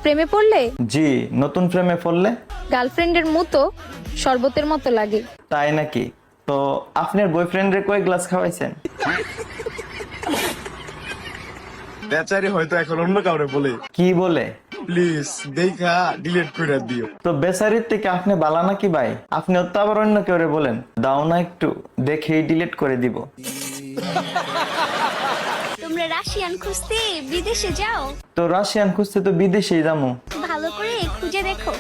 প্রেমে পড়লে জি, নতুন প্রেমে পড়লে গার্লফ্রেন্ডের মতো শরবতের মতো লাগে। তাই নাকি? তো আপনার বয়ফ্রেন্ডরে কয় গ্লাস খাওয়াইছেন? বেচারি হয়তো এখন অন্য কাউরে বলে। কি বলে? প্লিজ দেখা ডিলিট করে দিও। তো বেচারির থেকে আপনি বালা নাকি ভাই? আপনি তো আবার অন্য কেউ বলেন দাও না একটু, দেখেই ডিলিট করে দিব। তোমরা রাশিয়ান খুঁজতে বিদেশে যাও? তো রাশিয়ান খুঁজতে তো বিদেশেই যাবো। ভালো করে খুঁজে দেখো,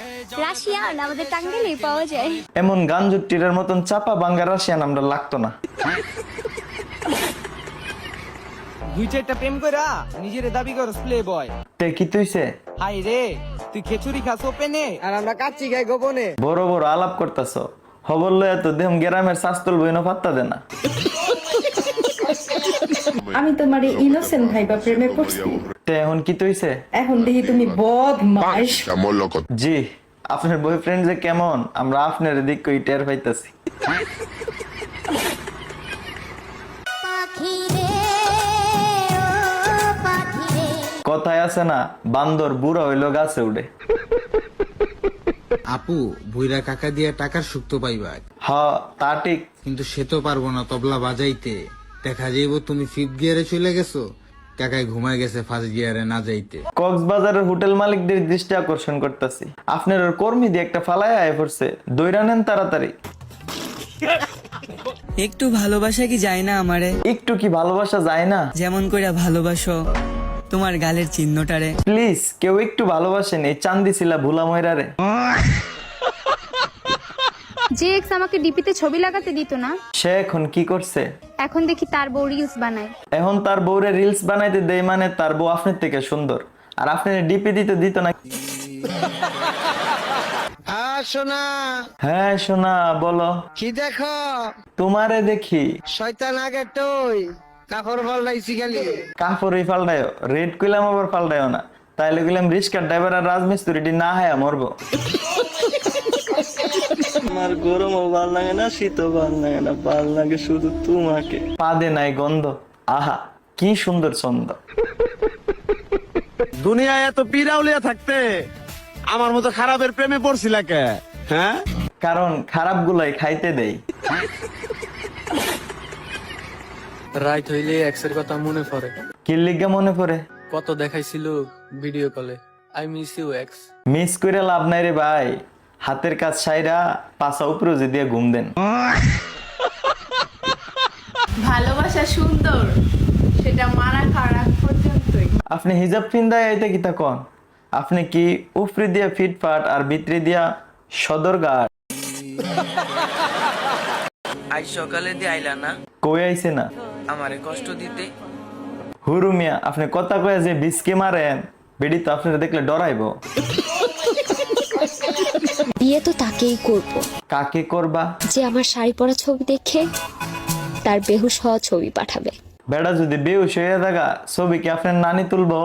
রাশিয়ান আমাদের টাঙ্গাইলেই পাওয়া যায়। এমন গাঞ্জুটির মতন চাপা বাঙ্গা রাশিয়ান আমরা লাগতো না। দুই চারটা প্রেম কইরা নিজের দাবি করস প্লে বয়। তে কি তুইছে? হাই রে, তুই খেচুরি খাস ওপেনে আর আমরা কাচ্চি খাই গোপনে। বড় বড় আলাপ করতেছ, খবর লয়ে তো দেহ গ্রামের শাস্তুল বইনো পাত্তা দে না। আমি তোমার ইনোসেন্ট ভাইবা প্রেমে পড়ছি। তে এখন কি তুইছে? এখন দেখি তুমি বদমাশ। জি, আপনার বয়ফ্রেন্ড যে কেমন আমরা আপনার দিক কই টের পাইতাছি। কথায় আছে না, বান্দর বুড়া হইলো গাছে উঠে। আপু বুইরা কাকা দিয়া টাকার সুক্ত পাইবা, হ তা ঠিক, কিন্তু সে তো পারবো না তবলা বাজাইতে। দেখা যাইব তুমি ফিফথ গিয়ারে চলে গেছো, কাকায় ঘুমায় গেছে ফার্স্ট গিয়ারে না যাইতে। কক্সবাজারের হোটেল মালিকদের দৃষ্টি আকর্ষণ করতেছি, আপনার ওর কর্মী দিয়ে একটা ফালায় আয় পড়ছে, দইরা নেন তাড়াতাড়ি। একটু ভালোবাসা কি যায় না আমারে? একটু কি ভালোবাসা যায় না? যেমন কইরা ভালোবাসো তোমার গালের চিহ্নটারে। প্লিজ কেউ একটু ভালোবাসেন এই চান্দি ছিলা ভুলা ময়রারে। যে এক্স আমাকে ডিপিতে ছবি লাগাতে দিত না, সে এখন কি করছে? এখন দেখি তার বউ রিলস বানায়। এখন তার বউরে রিলস বানাইতে দেয় মানে তার বউ আপনার থেকে সুন্দর, আর আপনার ডিপি দিতে দিত না। শোনা হ্যাঁ সোনা বলো। কি দেখো? তোমারে দেখি। শয়তান আগে তুই কাপড় পাল্টাইছি খালি। কাপড়ই পাল্টায়, রেড কইলাম আবার পাল্টায় না, তাইলে কইলাম রিস্কার ড্রাইভার আর রাজমিস্ত্রিটি না হায়া মরবো। আমার গরমও ভাল লাগে না, শীতও ভাল লাগে না, ভাল লাগে শুধু তোমাকে। পাদে নাই গন্ধ, আহা কি সুন্দর ছন্দ। দুনিয়ায় এত পিরাউলিয়া থাকতে আমার মতো খারাপের প্রেমে পড়ছিলা কে? হ্যাঁ, কারণ খারাপ গুলাই খাইতে দেই। রাইট হইলে এক্সের কথা মনে পড়ে। কি লিগা মনে পড়ে? কত দেখাইছিল ভিডিও কলে, I miss you ex. Miss করে লাভ নাই রে ভাই, হাতের কাজ সাইরা পাছা উপরে দিয়ে ঘুম দেন। ভালোবাসা সুন্দর, সেটা মারা খাওয়ার আগ পর্যন্তই। আপনি হিজাব পিন্দায় আইতে কি তা কন? আপনি কি উপরি দিয়া ফিটফাট আর ভিতরি দিয়া সদরঘাট? আজ সকালে দিয়ে আইলা না, কই আইছে না? আমারে কষ্ট দিতে। হুরুমিয়া আপনি কথা কয়ে যে বিস্কি মারেন, বেডি তো আপনারা দেখলে ডরাইবো। বিয়ে তো তাকেই করব কাকে করবা? যে আমার শাড়ি পরা ছবি দেখে তার বেহুশ হওয়া ছবি পাঠাবে। বেড়া যদি বেউস হয়ে থাকা ছবি কি আপনার নানি তুলবো?